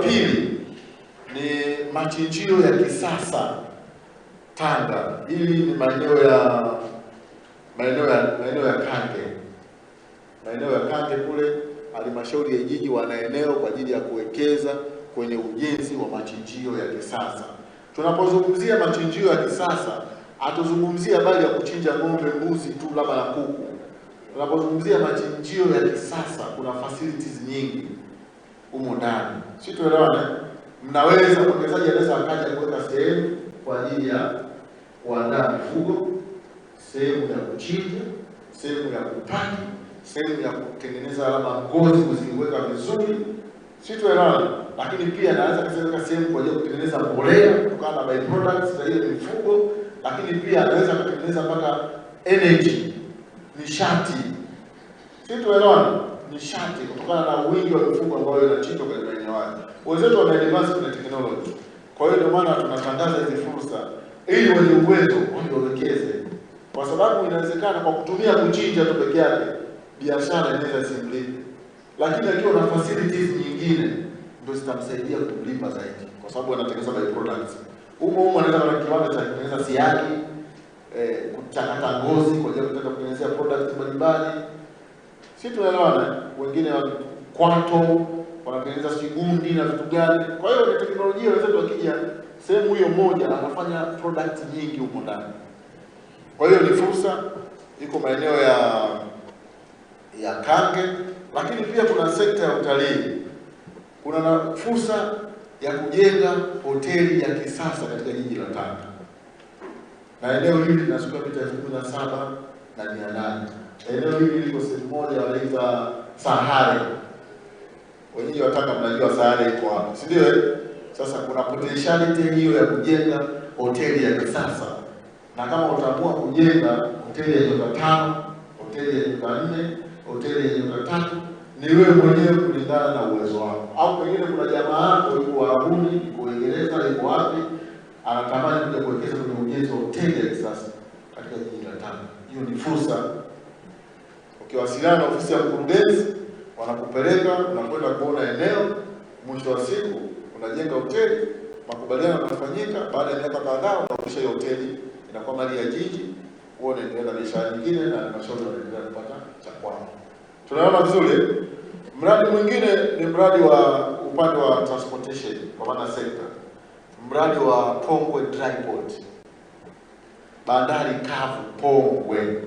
pili ni machinjio ya kisasa Tanga. Hili ni maeneo ya Kange. Maeneo ya Kange kule, halmashauri ya jiji wana eneo kwa ajili ya kuwekeza kwenye ujenzi wa machinjio ya kisasa. Tunapozungumzia machinjio ya kisasa, hatuzungumzia habari ya kuchinja ng'ombe, mbuzi tu labda na kuku. Tunapozungumzia machinjio ya kisasa, kuna facilities nyingi humo ndani. Si tuelewane? Mnaweza, mwekezaji anaweza akaja kuweka sehemu kwa ajili ya kuandaa mifugo, sehemu ya kuchinja, sehemu ya kupaki, sehemu ya kutengeneza alama ngozi kuziweka vizuri. Si tuelewane? Lakini pia anaweza kuweka sehemu kwa ajili ya kutengeneza mbolea kutokana na byproducts za ile mifugo, lakini pia anaweza kutengeneza mpaka energy, nishati. Si tuelewane? Nishati kutokana na wingi wa mifugo ambayo inachinjwa kwenye maeneo hayo. Wenzetu wana advance kwenye technology. Kwa hiyo ndio maana tunatangaza hizi fursa ili wenye uwezo wawekeze. Kwa sababu inawezekana kwa kutumia kuchinja tu peke yake biashara inaweza simlike. Lakini akiwa na facilities nyingine ndio zitamsaidia kulipa zaidi, kwa sababu anatengeneza byproducts. Humo anaweza kuwa kiwanda cha kutengeneza siagi, kuchakata ngozi kwa ajili ya kutengeneza products mbalimbali. Si tunaelewana? Wengine wa kwato wanatengeneza sigundi na vitu gani. Kwa hiyo ni teknolojia, wenzetu wakija sehemu hiyo moja anafanya products nyingi huko ndani. Kwa hiyo ni fursa iko maeneo ya Kange, lakini pia kuna sekta ya utalii. Kuna na fursa ya kujenga hoteli ya kisasa katika jiji la Tanga. Na eneo hili lina square mita 17,800. Eneo hili liko sehemu moja wanaita Sahare. Wenyewe wataka mnajua Sahare iko wapi, si ndio? Sasa kuna potentiality hiyo ya kujenga hoteli ya kisasa. Na kama utaamua kujenga hoteli ya nyota 5, hoteli ya nyota 4, hoteli ya nyota 3, ni wewe mwenyewe kulingana na uwezo wako. Au pengine kuna jamaa yako yuko Arabuni, yuko Uingereza, yuko wapi, anatamani kuja kuwekeza kwenye ujenzi wa hoteli ya kisasa katika jiji la Tanga. Hiyo ni fursa. Ukiwasiliana na ofisi ya mkurugenzi, wanakupeleka, unakwenda kuona eneo, mwisho wa siku unajenga hoteli, makubaliano yanafanyika, baada ya miaka kadhaa unapisha hiyo hoteli inakuwa mali ya jiji, uone ndio na biashara nyingine na halmashauri wanaendelea kupata cha kwao. Tunaona vizuri. Mradi mwingine ni mradi wa upande wa transportation kwa maana sector. Mradi wa Pongwe Dry Port. Bandari kavu Pongwe.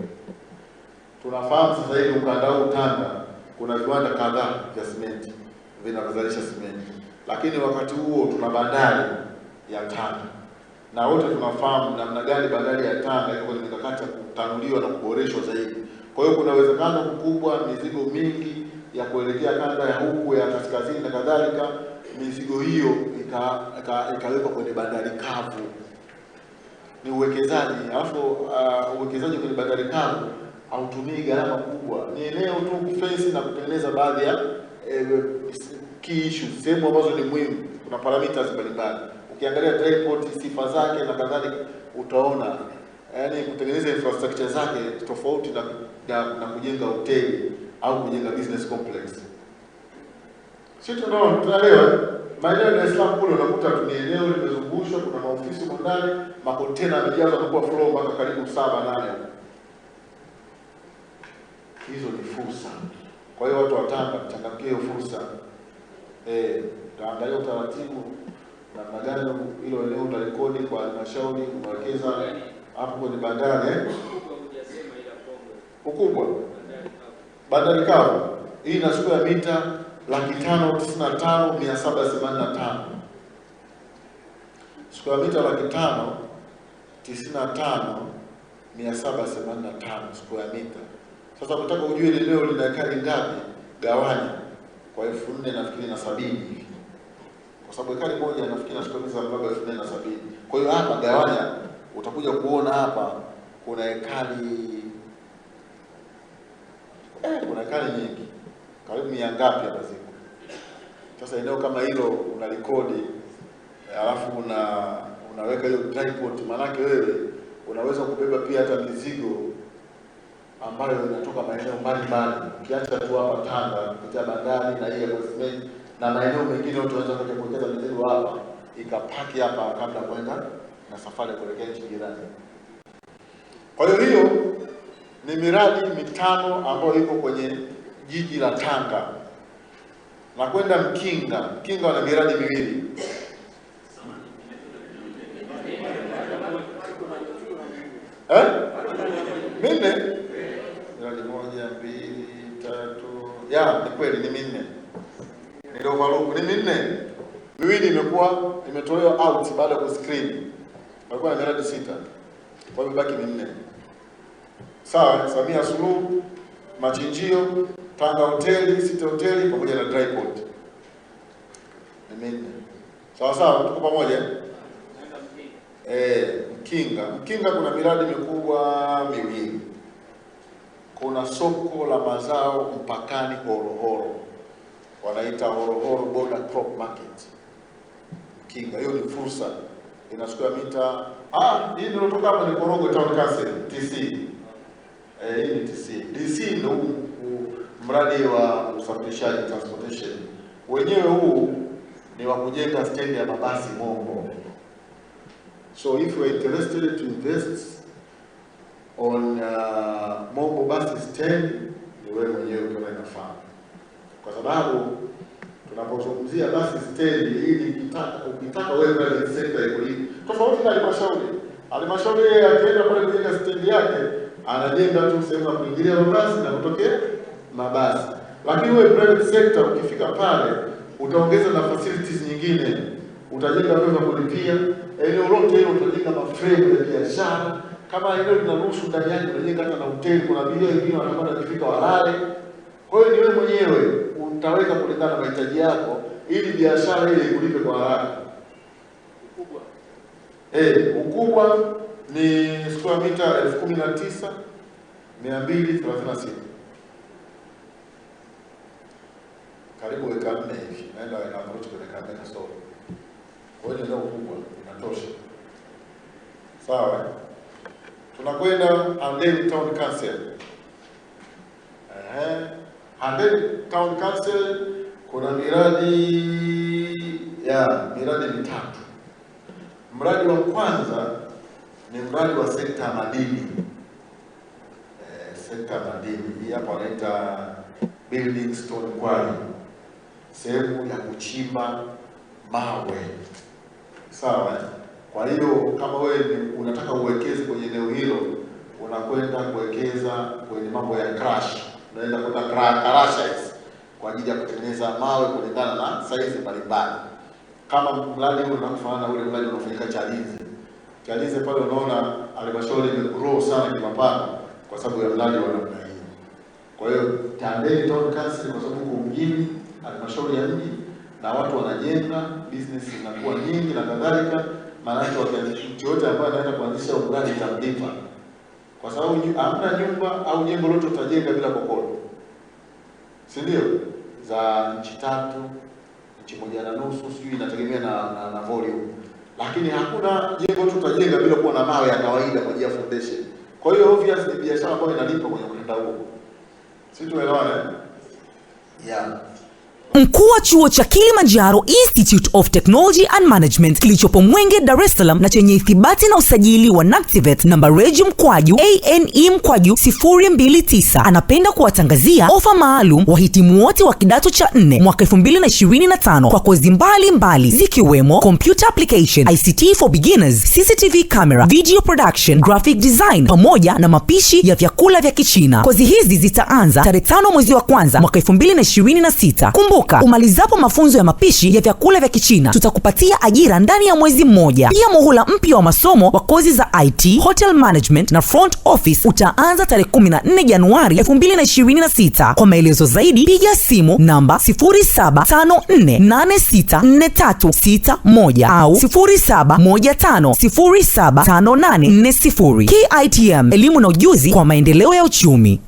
Tunafahamu sasa hivi ukanda huu Tanga kuna viwanda kadhaa vya simenti vinavyozalisha simenti. Lakini wakati huo tuna bandari ya Tanga. Na wote tunafahamu namna gani bandari ya Tanga iko kwenye mikakati ya kutanuliwa na kuboreshwa zaidi. Kwa hiyo kuna uwezekano mkubwa mizigo mingi ya kuelekea kanda ya huku ya kaskazini na kadhalika, mizigo hiyo ikawekwa kwenye bandari kavu. Ni uwekezaji, alafu uwekezaji kwenye bandari kavu hautumii gharama kubwa. Ni eneo tu fence na kutengeneza baadhi ya key issues, sehemu ambazo ni muhimu. Kuna parameters mbalimbali. Ukiangalia dry port sifa zake na kadhalika, utaona yaani kutengeneza infrastructure zake tofauti na kujenga hoteli au kujenga business complex. Sisi tunaelewa maeneo ya Dar es Salaam kule unakuta ni eneo limezungushwa, kuna maofisi huko ndani, makontena yamejazwa kwa floor mpaka karibu 7-8. Hizo ni fursa. Kwa hiyo watu wa Tanga mchangamkie hiyo fursa. Taangalia utaratibu namna gani hilo eneo utarekodi kwa halmashauri, unawekeza hapo kwenye bandari ukubwa. Bandari kavu hii ina square mita 595,785. Square mita 595,785 square mita. Sasa ukitaka ujue ile eneo lina ekari ngapi, gawanya kwa 4,470 hivi. Kwa sababu ekari moja nafikiri na square mita labda 4,470. Kwa hiyo hapa gawanya, utakuja kuona hapa kuna ekari kuna ekari nyingi. Karibu 100 ngapi hapa ziko. Sasa eneo kama hilo unarekodi, alafu unaweka hiyo dry port, maana wewe unaweza kubeba pia hata mizigo ambayo inatoka maeneo mbalimbali. Ukiacha tu hapa Tanga kupitia bandari na ile ya cement na maeneo mengine yote unaweza kuja ikapaki hapa kabla kwenda na safari ya kuelekea nchi jirani. Kwa hiyo ni miradi mitano ambayo iko kwenye jiji la Tanga. Na kwenda Mkinga. Mkinga wana miradi miwili. Minne? Miradi 1, 2, 3. Ya, ni kweli ni minne. Ndio overlook ni minne. Miwili imetolewa out baada ya kuscreen. Walikuwa na miradi 6. Kwa hiyo baki minne. Sawa, Samia Suluhu, Machinjio, Tanga hoteli, City hoteli pamoja na dry port. Ni minne. Sawa, tuko pamoja? Mkinga kuna miradi mikubwa miwili. Kuna soko la mazao mpakani Horohoro. Wanaita Horohoro Border Crop Market. Mkinga, hiyo ni fursa. Ina square mita. Hii ndio kutoka hapa ni Korogwe Town Council, TC. Hii ni TC. DC ndio mradi wa usafirishaji, transportation. Wenyewe huu ni wa kujenga stendi ya mabasi Mombo. So if you are interested to invest on Mombo bus stand, ni wewe mwenyewe kama inafaa. Kwa sababu tunapozungumzia bus stand ili ukitaka wewe private sector iko hivi. Tofauti na halmashauri. Halmashauri akienda pale kujenga stand yake, anajenga tu sehemu ya kuingilia mabasi na kutokea mabasi. Lakini wewe private sector ukifika pale, utaongeza na facilities nyingine. Utajenga vyumba vya kulipia, eneo lote hilo utajenga mafremu ya biashara. Kama eneo linaruhusu ndani yake unajenga hata na hoteli, kuna bilioni wengine wanapanda kufika walale. Kwa hiyo ni wewe mwenyewe utaweka kulingana na mahitaji yako ili biashara ile ikulipe kwa haraka. Ukubwa ni square mita 19,236. Karibu eka 4 hivi. Naenda na approach kwenye kamera kasoro. Kwa hiyo ndio ukubwa inatosha. Sawa. Tunakwenda Handeni Town Council. Handeni Town Council kuna miradi mitatu. Mradi wa kwanza ni mradi wa sekta ya madini. Sekta ya madini. Hii hapa wanaita building stone quarry. Sehemu ya kuchimba mawe. Sawa. Kwa hiyo kama wewe unataka uwekeze kwenye eneo hilo, unakwenda kuwekeza kwenye mambo ya crush. Unaenda kwenda crushers kwa ajili ya kutengeneza mawe kulingana na size mbalimbali. Kama mradi ule unafanana na ule mradi unaofanyika Chalinze. Chalinze pale unaona halmashauri imegrow sana kimapato kwa sababu ya mradi wa namna hiyo. Kwa hiyo Handeni Town Council kwa sababu uko mjini, halmashauri ya mji na watu wanajenga, business inakuwa nyingi na kadhalika, maana yake mtu yote ambaye anaenda kuanzisha mradi itamlipa. Kwa sababu hamna nyumba au jengo lote utajenga bila kokoto. Si ndio? Za nchi 3, nchi 1.5, sijui inategemea na volume. Lakini hakuna jengo lote utajenga bila kuwa na mawe ya kawaida kwa ajili ya foundation. Kwa hiyo obvious ni biashara ambayo inalipa kwenye mkanda huo. Sisi tuelewana? Mkuu wa chuo cha Kilimanjaro Institute of Technology and Management kilichopo Mwenge, Dar es Salaam na chenye ithibati na usajili wa NACTIVATE namba REG/ANE/029 anapenda kuwatangazia ofa maalum wahitimu wote wa kidato cha 4 mwaka 2025 kwa kozi mbalimbali zikiwemo Computer Application, ICT for Beginners, CCTV Camera, Video Production, Graphic Design pamoja na mapishi ya vyakula vya Kichina. Kozi hizi zitaanza tarehe 5 mwezi wa kwanza mwaka 2026. Kumbuka, umalizapo mafunzo ya mapishi ya vyakula vya Kichina, tutakupatia ajira ndani ya mwezi mmoja. Pia muhula mpya wa masomo wa kozi za IT, Hotel Management na Front Office utaanza tarehe 14 Januari 2026. Kwa maelezo zaidi, piga simu namba 0754864361 au 0715075840. KITM, elimu na ujuzi kwa maendeleo ya uchumi.